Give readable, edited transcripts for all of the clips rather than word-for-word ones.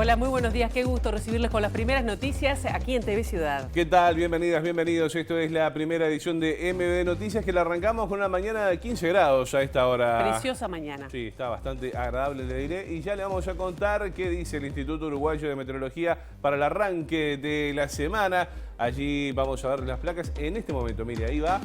Hola, muy buenos días. Qué gusto recibirles con las primeras noticias aquí en TV Ciudad. ¿Qué tal? Bienvenidas, bienvenidos. Esto es la primera edición de MB Noticias, que la arrancamos con una mañana de 15 grados a esta hora. Preciosa mañana. Sí, está bastante agradable, le diré. Y ya le vamos a contar qué dice el Instituto Uruguayo de Meteorología para el arranque de la semana. Allí vamos a ver las placas en este momento. Mire, ahí va.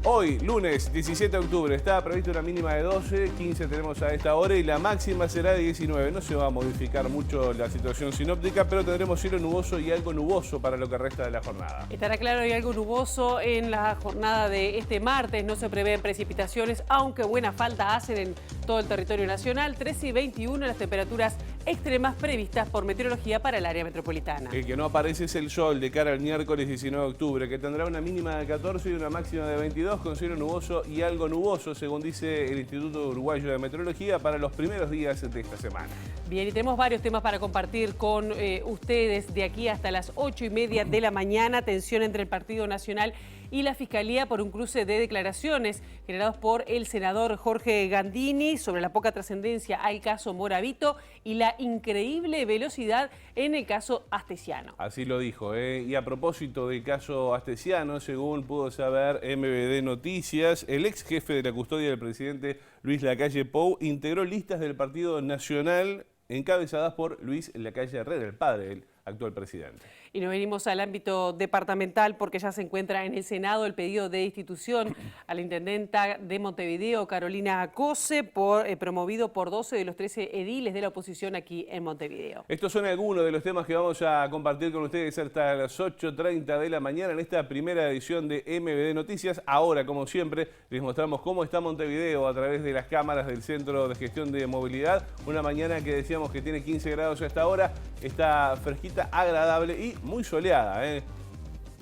Hoy, lunes 17 de octubre, está prevista una mínima de 12, 15 tenemos a esta hora y la máxima será de 19. No se va a modificar mucho la situación sinóptica, pero tendremos cielo nuboso y algo nuboso para lo que resta de la jornada. Estará claro y algo nuboso en la jornada de este martes. No se prevén precipitaciones, aunque buena falta hacen en todo el territorio nacional. 13 y 21 las temperaturas extremas previstas por meteorología para el área metropolitana. El que no aparece es el sol de cara al miércoles 19 de octubre, que tendrá una mínima de 14 y una máxima de 22, con cielo nuboso y algo nuboso, según dice el Instituto Uruguayo de Meteorología, para los primeros días de esta semana. Bien, y tenemos varios temas para compartir con ustedes de aquí hasta las 8:30 de la mañana. Tensión entre el Partido Nacional y la Fiscalía por un cruce de declaraciones generados por el senador Jorge Gandini sobre la poca trascendencia al caso Moravito y la increíble velocidad en el caso Astesiano. Así lo dijo, Y a propósito del caso Astesiano, según pudo saber MBD Noticias, el ex jefe de la custodia del presidente Luis Lacalle Pou integró listas del Partido Nacional encabezadas por Luis Lacalle Herrera, el padre del actual presidente. Y nos venimos al ámbito departamental porque ya se encuentra en el Senado el pedido de destitución a la intendenta de Montevideo, Carolina Cose, promovido por 12 de los 13 ediles de la oposición aquí en Montevideo. Estos son algunos de los temas que vamos a compartir con ustedes hasta las 8:30 de la mañana en esta primera edición de MBD Noticias. Ahora, como siempre, les mostramos cómo está Montevideo a través de las cámaras del Centro de Gestión de Movilidad. Una mañana que decíamos que tiene 15 grados a esta hora, está fresquita, agradable y muy soleada,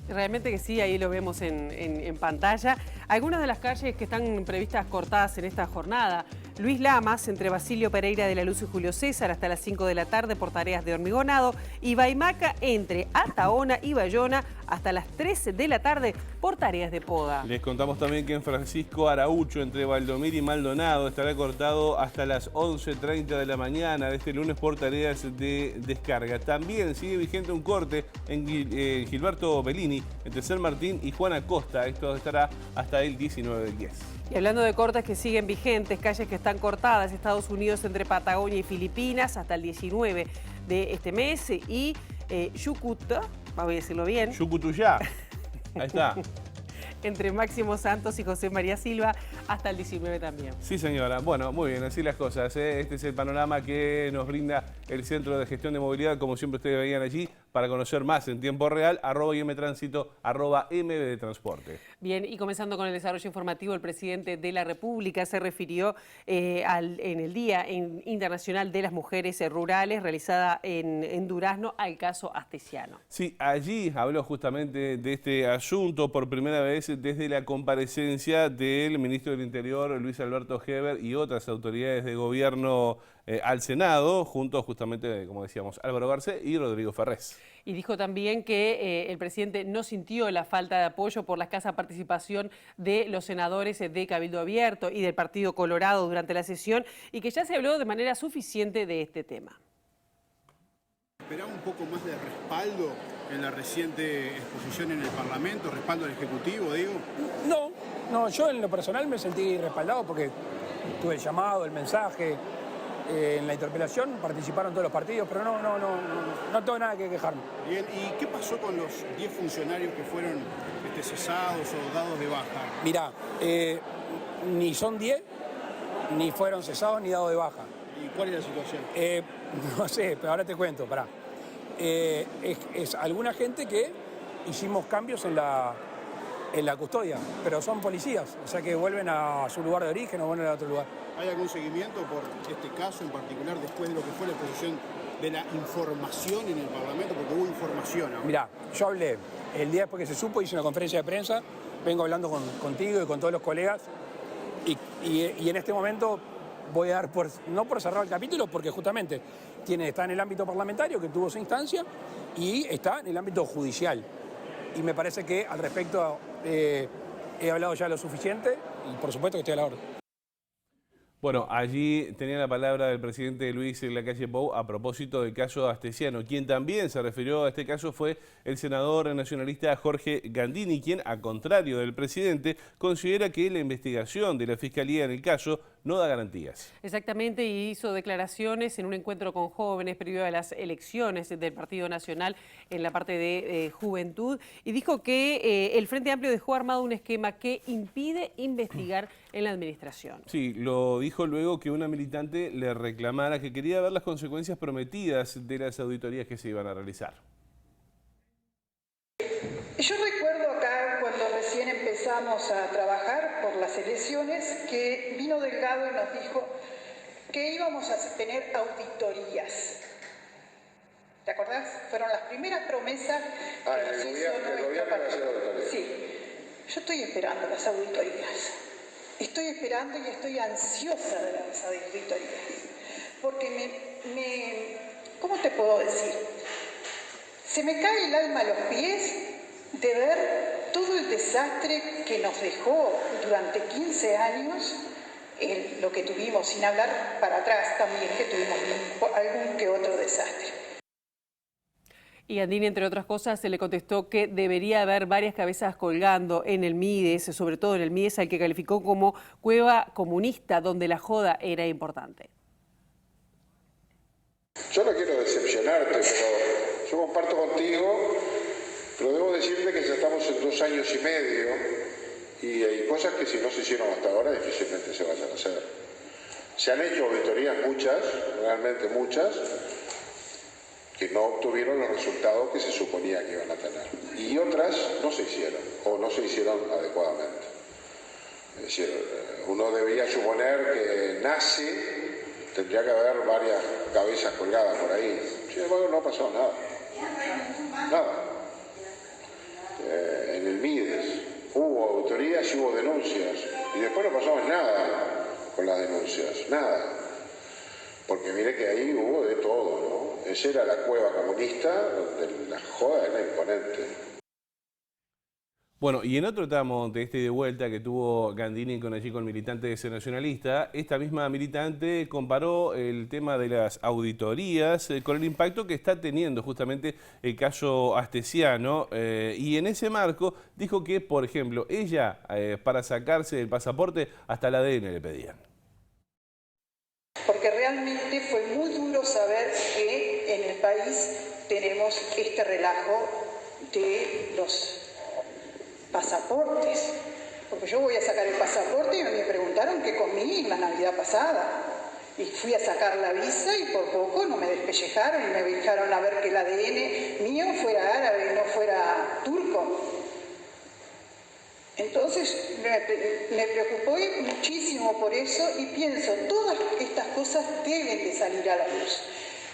Realmente que sí, ahí lo vemos en pantalla. Algunas de las calles que están previstas cortadas en esta jornada: Luis Lamas, entre Basilio Pereira de la Luz y Julio César, hasta las 5 de la tarde por tareas de hormigonado, y Baimaca, entre Ataona y Bayona, hasta las 13 de la tarde por tareas de poda. Les contamos también que en Francisco Araucho, entre Valdomir y Maldonado, estará cortado hasta las 11:30 de la mañana de este lunes por tareas de descarga. También sigue vigente un corte en Gilberto Bellini, entre San Martín y Juan Acosta. Esto estará hasta el 19 del 10. Y hablando de cortes que siguen vigentes, calles que están cortadas: Estados Unidos entre Patagonia y Filipinas hasta el 19 de este mes, y Yucuta, voy a decirlo bien. Yucutuyá, ahí está. Entre Máximo Santos y José María Silva hasta el 19 también. Sí, señora. Bueno, muy bien, así las cosas. Este es el panorama que nos brinda el Centro de Gestión de Movilidad, como siempre ustedes veían allí. Para conocer más en tiempo real, @IMTránsito, @MB Transporte. Bien, y comenzando con el desarrollo informativo, el presidente de la República se refirió en el Día Internacional de las Mujeres Rurales, realizada en Durazno, al caso Astesiano. Sí, allí habló justamente de este asunto por primera vez desde la comparecencia del ministro del Interior, Luis Alberto Heber, y otras autoridades de gobierno al Senado, junto justamente, como decíamos, Álvaro Garcés y Rodrigo Ferrés. Y dijo también que el presidente no sintió la falta de apoyo por la escasa participación de los senadores de Cabildo Abierto y del Partido Colorado durante la sesión, y que ya se habló de manera suficiente de este tema. ¿Esperaba un poco más de respaldo en la reciente exposición en el Parlamento, respaldo al Ejecutivo, digo? No, yo en lo personal me sentí respaldado porque tuve el llamado, el mensaje. En la interpelación participaron todos los partidos, pero no tengo nada que quejarme. Bien, ¿y qué pasó con los 10 funcionarios que fueron cesados o dados de baja? Mirá, ni son 10, ni fueron cesados, ni dados de baja. ¿Y cuál es la situación? No sé, pero ahora te cuento, pará. Es alguna gente que hicimos cambios en la custodia, pero son policías, o sea que vuelven a su lugar de origen o vuelven a otro lugar. ¿Hay algún seguimiento por este caso en particular después de lo que fue la exposición de la información en el Parlamento? Porque hubo información ahora. Mirá, yo hablé el día después que se supo, hice una conferencia de prensa, vengo hablando contigo y con todos los colegas, y en este momento voy a dar, no por cerrar el capítulo, porque justamente está en el ámbito parlamentario, que tuvo su instancia, y está en el ámbito judicial. Y me parece que al respecto he hablado ya lo suficiente, y por supuesto que estoy a la orden. Bueno, allí tenía la palabra el presidente Luis Lacalle Pou a propósito del caso Astesiano. Quien también se refirió a este caso fue el senador nacionalista Jorge Gandini, quien, a contrario del presidente, considera que la investigación de la Fiscalía en el caso no da garantías. Exactamente, y hizo declaraciones en un encuentro con jóvenes previo a las elecciones del Partido Nacional en la parte de juventud, y dijo que el Frente Amplio dejó armado un esquema que impide investigar en la administración. Sí, lo dijo luego que una militante le reclamara que quería ver las consecuencias prometidas de las auditorías que se iban a realizar. Yo recuerdo acá, cuando recién empezamos a trabajar por las elecciones, que vino Delgado y nos dijo que íbamos a tener auditorías. ¿Te acordás? Fueron las primeras promesas que nos hizo nuestro partido. Sí, yo estoy esperando las auditorías. Estoy esperando y estoy ansiosa de las auditorías. Porque ¿cómo te puedo decir? Se me cae el alma a los pies de ver todo el desastre que nos dejó durante 15 años, lo que tuvimos, sin hablar para atrás también, que tuvimos algún que otro desastre. Y Gandini, entre otras cosas, se le contestó que debería haber varias cabezas colgando en el Mides, sobre todo en el Mides, al que calificó como cueva comunista, donde la joda era importante. Yo no quiero decepcionarte, pero yo comparto contigo, pero debo decirte que ya estamos en 2 años y medio y hay cosas que si no se hicieron hasta ahora difícilmente se vayan a hacer. Se han hecho auditorías muchas, realmente muchas, que no obtuvieron los resultados que se suponía que iban a tener. Y otras no se hicieron, o no se hicieron adecuadamente. Es decir, uno debería suponer que tendría que haber varias cabezas colgadas por ahí. Sin embargo, no pasó nada. Nada. En el Mides hubo auditorías y hubo denuncias. Y después no pasó nada con las denuncias. Nada. Porque mire que ahí hubo de todo, ¿no? Esa era la cueva comunista donde la joda era imponente. Bueno, y en otro tramo de este de vuelta que tuvo Gandini con allí con militantes nacionalistas, esta misma militante comparó el tema de las auditorías con el impacto que está teniendo justamente el caso Astesiano, y en ese marco dijo que, por ejemplo, ella para sacarse el pasaporte hasta el ADN le pedían. Porque realmente fue muy duro saber que en el país tenemos este relajo de los pasaportes, porque yo voy a sacar el pasaporte y me preguntaron qué comí la Navidad pasada y fui a sacar la visa y por poco no me despellejaron y me dejaron a ver que el ADN mío fuera árabe y no fuera turco. Entonces me preocupó muchísimo por eso y pienso, todas estas cosas deben de salir a la luz.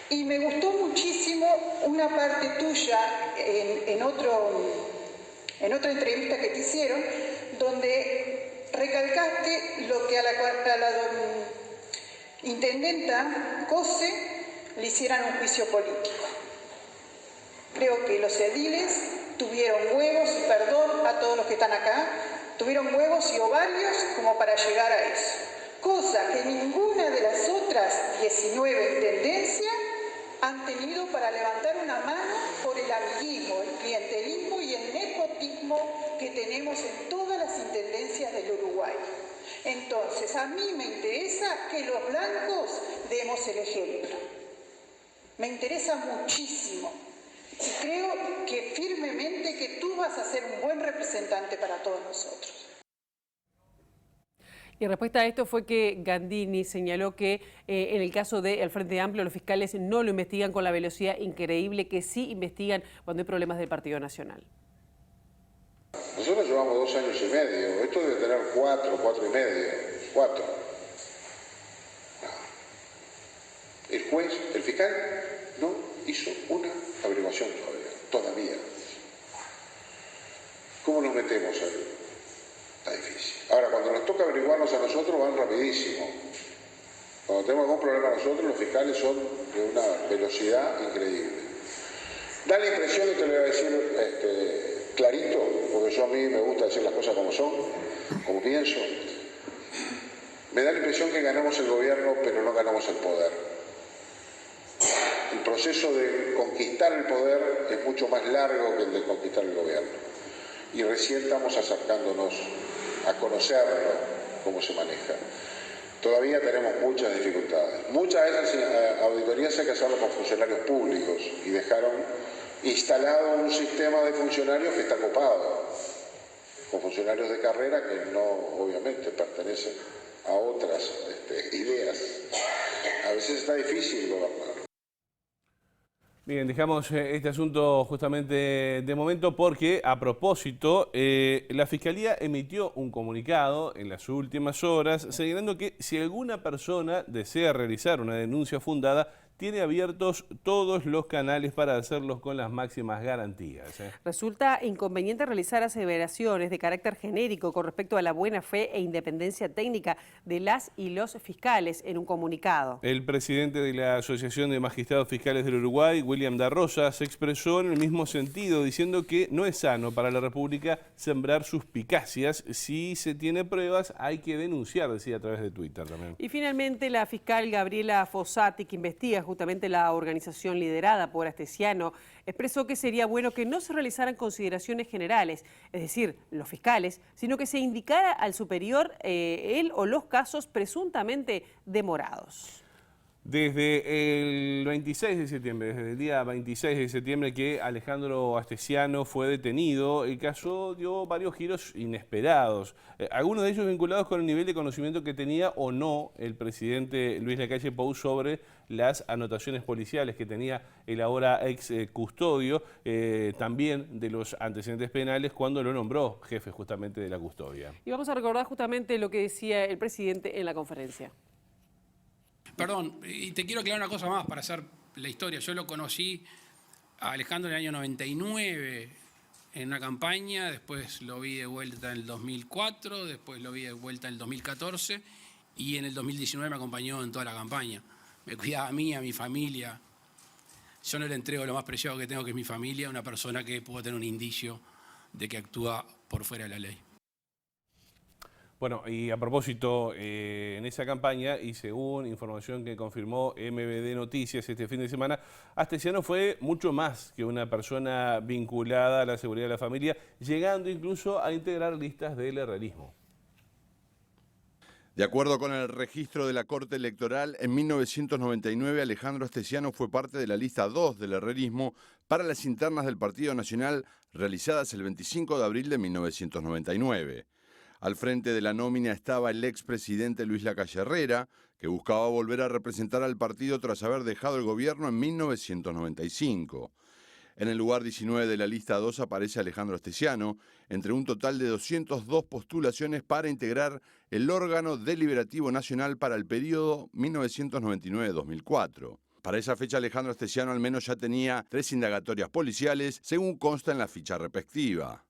Y me gustó muchísimo una parte tuya en otra entrevista que te hicieron, donde recalcaste lo que a la intendenta Cose le hicieran un juicio político. Creo que los ediles tuvieron huevos, perdón a todos los que están acá, tuvieron huevos y ovarios como para llegar a eso. Cosa que ninguna de las otras 19 intendencias han tenido para levantar una mano por el amiguismo, el clientelismo y el nepotismo que tenemos en todas las intendencias del Uruguay. Entonces, a mí me interesa que los blancos demos el ejemplo. Me interesa muchísimo. Y creo que firmemente que tú vas a ser un buen representante para todos nosotros. Y en respuesta a esto fue que Gandini señaló que en el caso del Frente Amplio los fiscales no lo investigan con la velocidad increíble que sí investigan cuando hay problemas del Partido Nacional. Nosotros llevamos 2 años y medio, esto debe tener 4 y medio, 4. No. El juez, el fiscal, no hizo una averiguación todavía. ¿Cómo nos metemos ahí? Está difícil. Ahora, cuando nos toca averiguarnos a nosotros, van rapidísimo. Cuando tenemos algún problema nosotros, los fiscales son de una velocidad increíble. Da la impresión, y te lo voy a decir clarito, porque yo a mí me gusta decir las cosas como son, como pienso. Me da la impresión que ganamos el gobierno, pero no ganamos el poder. El proceso de conquistar el poder es mucho más largo que el de conquistar el gobierno. Y recién estamos acercándonos a conocerlo, cómo se maneja. Todavía tenemos muchas dificultades. Muchas de esas auditorías hay que hacerlo con funcionarios públicos y dejaron instalado un sistema de funcionarios que está copado, con funcionarios de carrera que no, obviamente, pertenecen a otras ideas. A veces está difícil gobernar. Bien, dejamos este asunto justamente de momento porque, a propósito, la Fiscalía emitió un comunicado en las últimas horas señalando que si alguna persona desea realizar una denuncia fundada, tiene abiertos todos los canales para hacerlos con las máximas garantías. Resulta inconveniente realizar aseveraciones de carácter genérico con respecto a la buena fe e independencia técnica de las y los fiscales en un comunicado. El presidente de la Asociación de Magistrados Fiscales del Uruguay, William da Rosa, se expresó en el mismo sentido, diciendo que no es sano para la República sembrar suspicacias. Si se tiene pruebas, hay que denunciar, decía a través de Twitter también. Y finalmente la fiscal Gabriela Fossati, que investiga justamente la organización liderada por Astesiano, expresó que sería bueno que no se realizaran consideraciones generales, es decir, los fiscales, sino que se indicara al superior él o los casos presuntamente demorados. Desde el 26 de septiembre, desde el día 26 de septiembre que Alejandro Astesiano fue detenido, el caso dio varios giros inesperados, algunos de ellos vinculados con el nivel de conocimiento que tenía o no el presidente Luis Lacalle Pou sobre las anotaciones policiales que tenía el ahora ex custodio, también de los antecedentes penales cuando lo nombró jefe justamente de la custodia. Y vamos a recordar justamente lo que decía el presidente en la conferencia. Perdón, y te quiero aclarar una cosa más para hacer la historia. Yo lo conocí a Alejandro en el año 99 en una campaña, después lo vi de vuelta en el 2004, después lo vi de vuelta en el 2014 y en el 2019 me acompañó en toda la campaña. Me cuidaba a mí, a mi familia. Yo no le entrego lo más preciado que tengo, que es mi familia, una persona que pudo tener un indicio de que actúa por fuera de la ley. Bueno, y a propósito, en esa campaña, y según información que confirmó MBD Noticias este fin de semana, Astesiano fue mucho más que una persona vinculada a la seguridad de la familia, llegando incluso a integrar listas del herrerismo. De acuerdo con el registro de la Corte Electoral, en 1999 Alejandro Astesiano fue parte de la lista 2 del herrerismo para las internas del Partido Nacional realizadas el 25 de abril de 1999. Al frente de la nómina estaba el expresidente Luis Lacalle Herrera, que buscaba volver a representar al partido tras haber dejado el gobierno en 1995. En el lugar 19 de la lista 2 aparece Alejandro Astesiano, entre un total de 202 postulaciones para integrar el órgano deliberativo nacional para el periodo 1999-2004. Para esa fecha Alejandro Astesiano al menos ya tenía 3 indagatorias policiales, según consta en la ficha respectiva.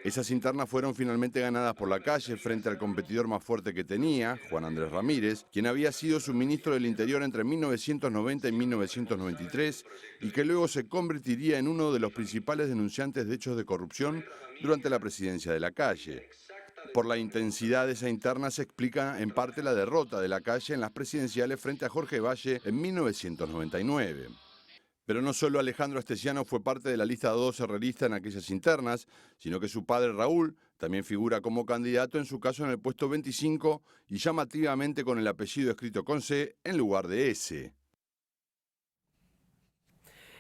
Esas internas fueron finalmente ganadas por Lacalle frente al competidor más fuerte que tenía, Juan Andrés Ramírez, quien había sido su ministro del Interior entre 1990 y 1993 y que luego se convertiría en uno de los principales denunciantes de hechos de corrupción durante la presidencia de Lacalle. Por la intensidad de esa interna se explica en parte la derrota de Lacalle en las presidenciales frente a Jorge Valle en 1999. Pero no solo Alejandro Astesiano fue parte de la lista 2 herrerista en aquellas internas, sino que su padre Raúl también figura como candidato, en su caso en el puesto 25 y llamativamente con el apellido escrito con C en lugar de S.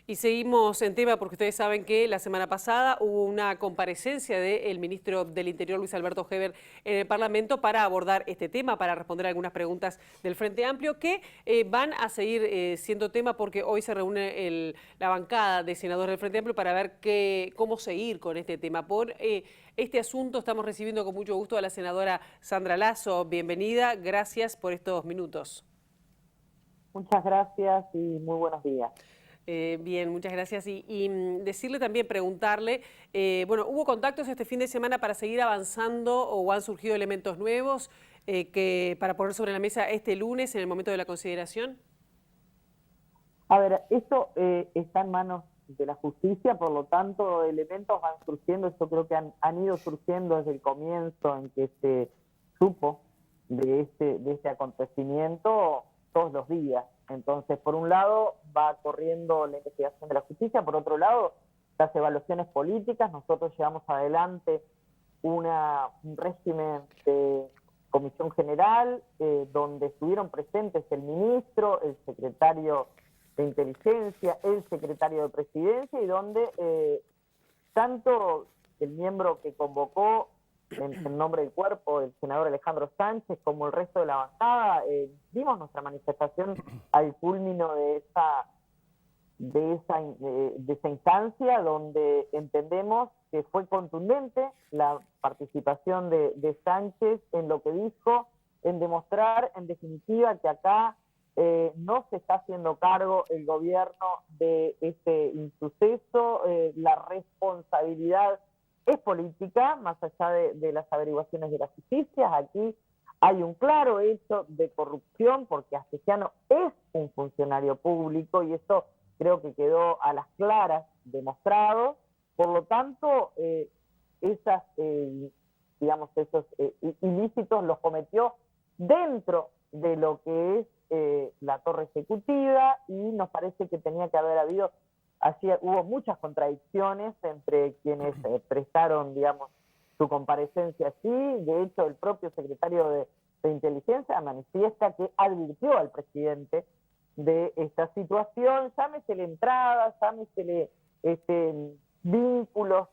Y seguimos en tema porque ustedes saben que la semana pasada hubo una comparecencia del ministro del Interior, Luis Alberto Heber, en el Parlamento para abordar este tema, para responder algunas preguntas del Frente Amplio que van a seguir siendo tema porque hoy se reúne la bancada de senadores del Frente Amplio para ver cómo seguir con este tema. Por este asunto estamos recibiendo con mucho gusto a la senadora Sandra Lasso. Bienvenida, gracias por estos minutos. Muchas gracias y muy buenos días. Bien, muchas gracias. Y decirle también, preguntarle, bueno, ¿hubo contactos este fin de semana para seguir avanzando o han surgido elementos nuevos para poner sobre la mesa este lunes en el momento de la consideración? A ver, esto está en manos de la justicia, por lo tanto, elementos van surgiendo. Yo creo que han ido surgiendo desde el comienzo en que se supo de este acontecimiento todos los días. Entonces, por un lado, va corriendo la investigación de la justicia, por otro lado, las evaluaciones políticas. Nosotros llevamos adelante un régimen de comisión general, donde estuvieron presentes el ministro, el secretario de inteligencia, el secretario de presidencia, y donde tanto el miembro que convocó en nombre del cuerpo, el senador Alejandro Sánchez, como el resto de la bancada, dimos nuestra manifestación al culmino de esa instancia, donde entendemos que fue contundente la participación de Sánchez en lo que dijo, en demostrar, en definitiva, que acá no se está haciendo cargo el gobierno de este insuceso. La responsabilidad es política, más allá de las averiguaciones de la justicia. Aquí hay un claro hecho de corrupción, porque Astesiano es un funcionario público, y eso creo que quedó a las claras demostrado. Por lo tanto, esos ilícitos los cometió dentro de lo que es la torre ejecutiva, y nos parece que tenía que haber habido, así hubo muchas contradicciones entre quienes prestaron, digamos, su comparecencia allí. De hecho, el propio secretario de inteligencia manifiesta que advirtió al presidente de esta situación, llámesele entradas, llámesele vínculos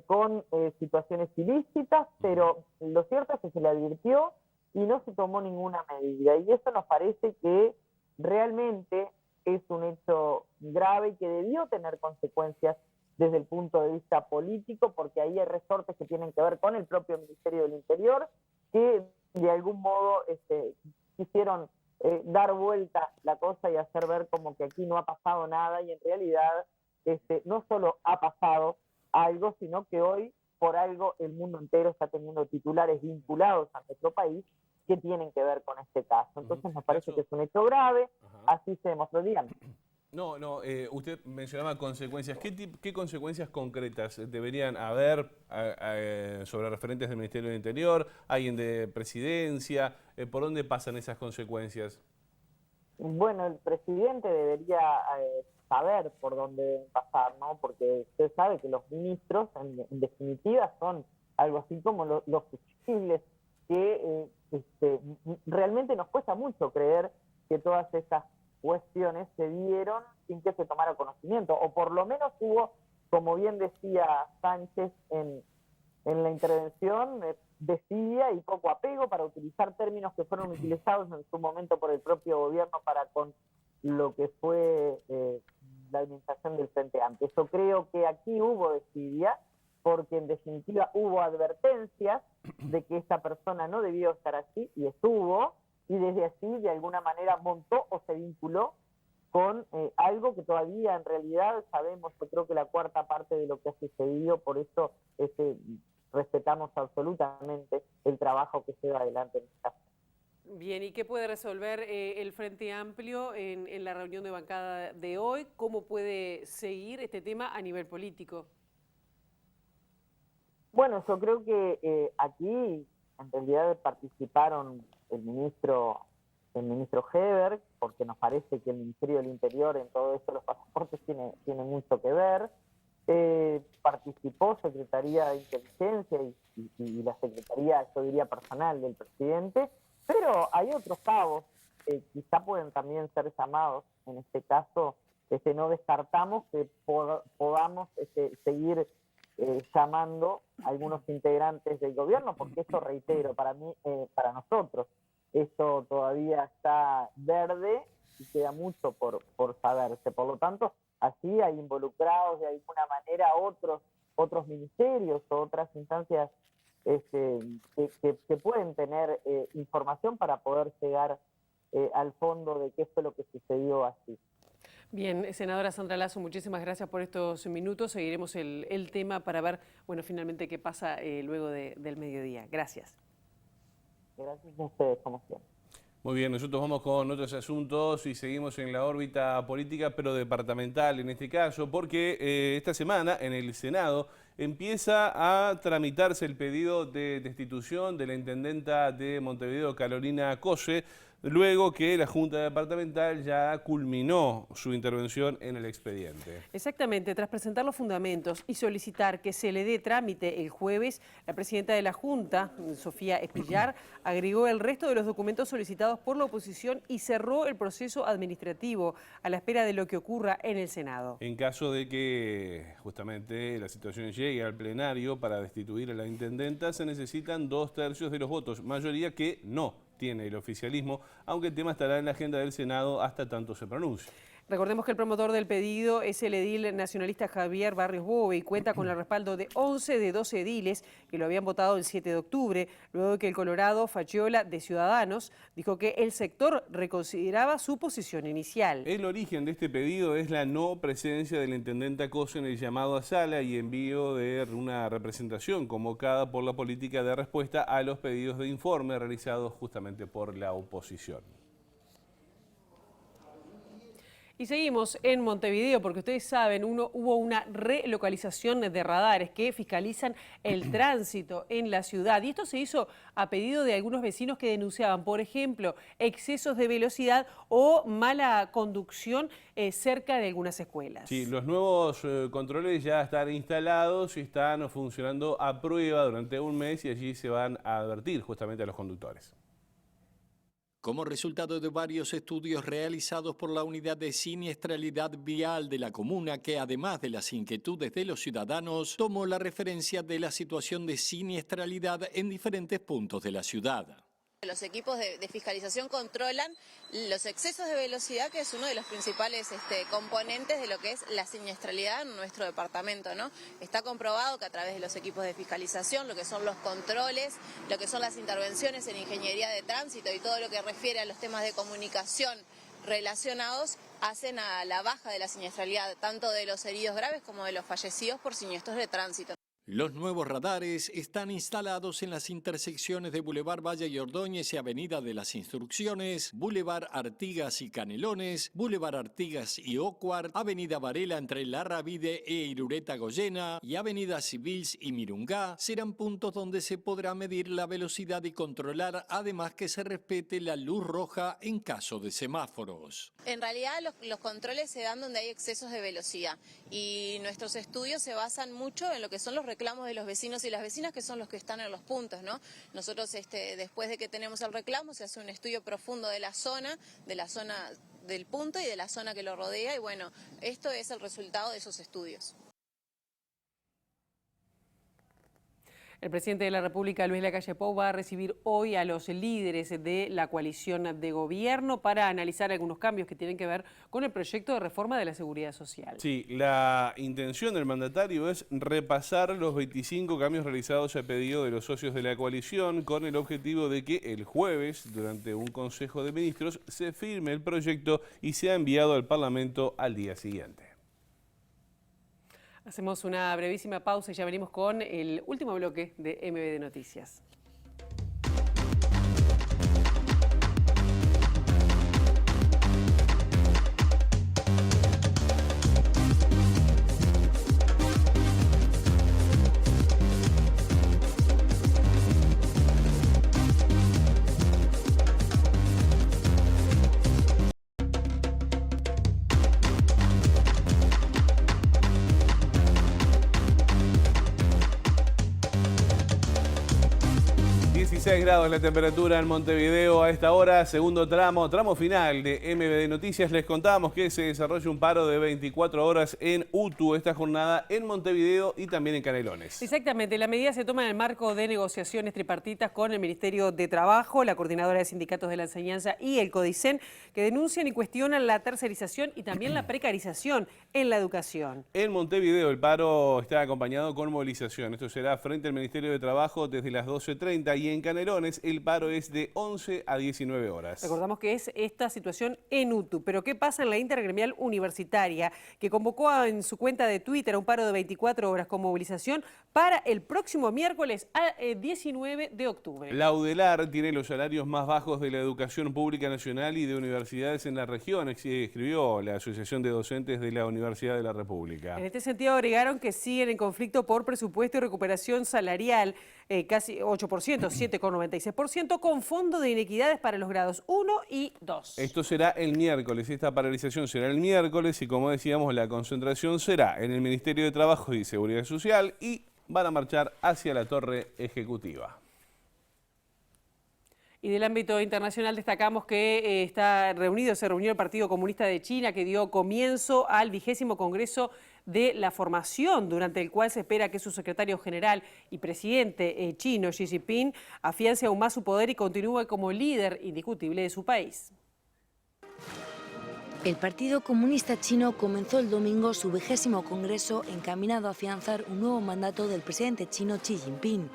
con situaciones ilícitas, pero lo cierto es que se le advirtió y no se tomó ninguna medida, y eso nos parece que realmente es un hecho grave y que debió tener consecuencias desde el punto de vista político, porque ahí hay resortes que tienen que ver con el propio Ministerio del Interior, que de algún modo quisieron dar vuelta la cosa y hacer ver como que aquí no ha pasado nada, y en realidad no solo ha pasado algo, sino que hoy por algo el mundo entero está teniendo titulares vinculados a nuestro país que tienen que ver con este caso. Entonces nos parece que es un hecho grave. Así se demostró. Dígame. No, usted mencionaba consecuencias. ¿Qué consecuencias concretas deberían haber sobre referentes del Ministerio del Interior, alguien de presidencia? ¿Por dónde pasan esas consecuencias? Bueno, el presidente debería saber por dónde deben pasar, ¿no? Porque usted sabe que los ministros, en definitiva, son algo así como los fusibles, que realmente nos cuesta mucho creer que todas esas cuestiones se dieron sin que se tomara conocimiento, o por lo menos hubo, como bien decía Sánchez en la intervención, desidia y poco apego, para utilizar términos que fueron utilizados en su momento por el propio gobierno para con lo que fue la administración del Frente Amplio. Yo creo que aquí hubo desidia, porque en definitiva hubo advertencias de que esta persona no debió estar así, y estuvo, y desde allí de alguna manera montó o se vinculó con algo que todavía en realidad sabemos, yo creo que la cuarta parte de lo que ha sucedido. Por eso respetamos absolutamente el trabajo que se da adelante en este caso. Bien, ¿y qué puede resolver el Frente Amplio en la reunión de bancada de hoy? ¿Cómo puede seguir este tema a nivel político? Bueno, yo creo que aquí en realidad participaron el ministro Heber, porque nos parece que el Ministerio del Interior en todo esto, los pasaportes, tiene mucho que ver. Participó Secretaría de Inteligencia y la Secretaría, yo diría, personal del presidente, pero hay otros cabos que quizá pueden también ser llamados. En este caso, no descartamos que podamos seguir llamando a algunos integrantes del gobierno, porque esto, reitero, para mí, para nosotros, esto todavía está verde y queda mucho por saberse. Por lo tanto, así hay involucrados de alguna manera otros ministerios o otras instancias que pueden tener información para poder llegar al fondo de qué fue lo que sucedió así. Bien, senadora Sandra Lazo, muchísimas gracias por estos minutos. Seguiremos el tema para ver, bueno, finalmente qué pasa luego del mediodía. Gracias. Gracias a ustedes, como siempre. Muy bien, nosotros vamos con otros asuntos y seguimos en la órbita política, pero departamental en este caso, porque esta semana en el Senado empieza a tramitarse el pedido de destitución de la intendenta de Montevideo, Carolina Cose, luego que la Junta Departamental ya culminó su intervención en el expediente. Exactamente, tras presentar los fundamentos y solicitar que se le dé trámite el jueves, la presidenta de la Junta, Sofía Espillar, agregó el resto de los documentos solicitados por la oposición y cerró el proceso administrativo a la espera de lo que ocurra en el Senado. En caso de que justamente la situación llegue al plenario para destituir a la intendenta, se necesitan 2/3 de los votos, mayoría que no tiene el oficialismo, aunque el tema estará en la agenda del Senado hasta tanto se pronuncie. Recordemos que el promotor del pedido es el edil nacionalista Javier Barrios Bove y cuenta con el respaldo de 11 de 12 ediles que lo habían votado el 7 de octubre, luego de que el colorado Faciola de Ciudadanos dijo que el sector reconsideraba su posición inicial. El origen de este pedido es la no presencia de la intendenta Cose en el llamado a sala y envío de una representación convocada por la política de respuesta a los pedidos de informe realizados justamente por la oposición. Y seguimos en Montevideo porque ustedes saben, hubo una relocalización de radares que fiscalizan el tránsito en la ciudad. Y esto se hizo a pedido de algunos vecinos que denunciaban, por ejemplo, excesos de velocidad o mala conducción cerca de algunas escuelas. Sí, los nuevos controles ya están instalados y están funcionando a prueba durante un mes y allí se van a advertir justamente a los conductores. Como resultado de varios estudios realizados por la Unidad de Siniestralidad Vial de la comuna, que además de las inquietudes de los ciudadanos, tomó la referencia de la situación de siniestralidad en diferentes puntos de la ciudad. Los equipos de fiscalización controlan los excesos de velocidad, que es uno de los principales componentes de lo que es la siniestralidad en nuestro departamento, ¿no? Está comprobado que a través de los equipos de fiscalización, lo que son los controles, lo que son las intervenciones en ingeniería de tránsito y todo lo que refiere a los temas de comunicación relacionados, hacen a la baja de la siniestralidad, tanto de los heridos graves como de los fallecidos por siniestros de tránsito. Los nuevos radares están instalados en las intersecciones de Boulevard Valle y Ordóñez y Avenida de las Instrucciones, Boulevard Artigas y Canelones, Boulevard Artigas y Ocuart, Avenida Varela entre Larravide e Irureta Goyena y Avenida Civils y Mirungá. Serán puntos donde se podrá medir la velocidad y controlar, además que se respete la luz roja en caso de semáforos. En realidad los controles se dan donde hay excesos de velocidad y nuestros estudios se basan mucho en lo que son los reclamos de los vecinos y las vecinas, que son los que están en los puntos, ¿no? Nosotros después de que tenemos el reclamo se hace un estudio profundo de la zona del punto y de la zona que lo rodea y bueno, esto es el resultado de esos estudios. El presidente de la República, Luis Lacalle Pou, va a recibir hoy a los líderes de la coalición de gobierno para analizar algunos cambios que tienen que ver con el proyecto de reforma de la seguridad social. Sí, la intención del mandatario es repasar los 25 cambios realizados a pedido de los socios de la coalición con el objetivo de que el jueves, durante un Consejo de Ministros, se firme el proyecto y sea enviado al Parlamento al día siguiente. Hacemos una brevísima pausa y ya venimos con el último bloque de MBD Noticias. Grados la temperatura en Montevideo a esta hora, segundo tramo final de MBD Noticias. Les contamos que se desarrolla un paro de 24 horas en UTU esta jornada en Montevideo y también en Canelones. Exactamente, la medida se toma en el marco de negociaciones tripartitas con el Ministerio de Trabajo, la Coordinadora de Sindicatos de la Enseñanza y el CODICEN, que denuncian y cuestionan la tercerización y también la precarización en la educación. En Montevideo el paro está acompañado con movilización. Esto será frente al Ministerio de Trabajo desde las 12:30 y en Canelones Canelones el paro es de 11 a 19 horas. Recordamos que es esta situación en UTU. Pero ¿qué pasa en la Intergremial Universitaria, que convocó en su cuenta de Twitter a un paro de 24 horas con movilización para el próximo miércoles 19 de octubre? La UDELAR tiene los salarios más bajos de la educación pública nacional y de universidades en la región, escribió la Asociación de Docentes de la Universidad de la República. En este sentido agregaron que siguen en conflicto por presupuesto y recuperación salarial, casi 8%, 7,96%, con fondo de inequidades para los grados 1 y 2. Esto será el miércoles, esta paralización será el miércoles y como decíamos la concentración será en el Ministerio de Trabajo y Seguridad Social y van a marchar hacia la Torre Ejecutiva. Y del ámbito internacional destacamos que se reunió el Partido Comunista de China, que dio comienzo al 20º Congreso de la Formación, durante el cual se espera que su secretario general y presidente chino, Xi Jinping, afiance aún más su poder y continúe como líder indiscutible de su país. El Partido Comunista Chino comenzó el domingo su 20º Congreso encaminado a afianzar un nuevo mandato del presidente chino Xi Jinping.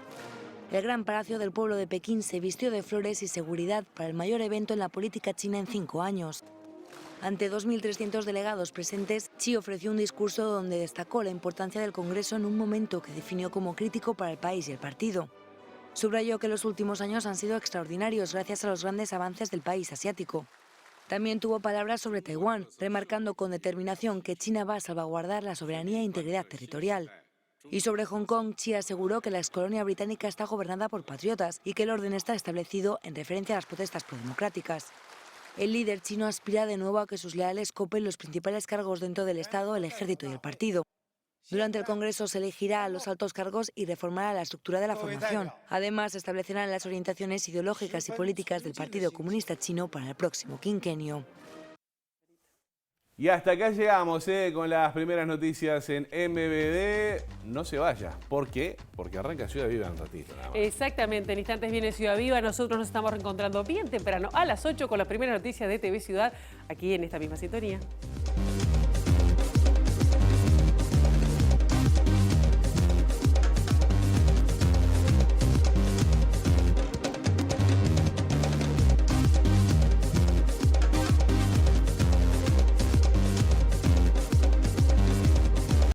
El Gran Palacio del Pueblo de Pekín se vistió de flores y seguridad para el mayor evento en la política china en 5 años. Ante 2.300 delegados presentes, Xi ofreció un discurso donde destacó la importancia del Congreso en un momento que definió como crítico para el país y el partido. Subrayó que los últimos años han sido extraordinarios gracias a los grandes avances del país asiático. También tuvo palabras sobre Taiwán, remarcando con determinación que China va a salvaguardar la soberanía e integridad territorial. Y sobre Hong Kong, Xi aseguró que la excolonia británica está gobernada por patriotas y que el orden está establecido en referencia a las protestas prodemocráticas. El líder chino aspira de nuevo a que sus leales copen los principales cargos dentro del Estado, el ejército y el partido. Durante el Congreso se elegirá a los altos cargos y reformará la estructura de la formación. Además, se establecerán las orientaciones ideológicas y políticas del Partido Comunista Chino para el próximo quinquenio. Y hasta acá llegamos con las primeras noticias en MBD. No se vaya. ¿Por qué? Porque arranca Ciudad Viva en un ratito. Nada más. Exactamente, en instantes viene Ciudad Viva. Nosotros nos estamos reencontrando bien temprano a las 8 con las primeras noticias de TV Ciudad, aquí en esta misma sintonía.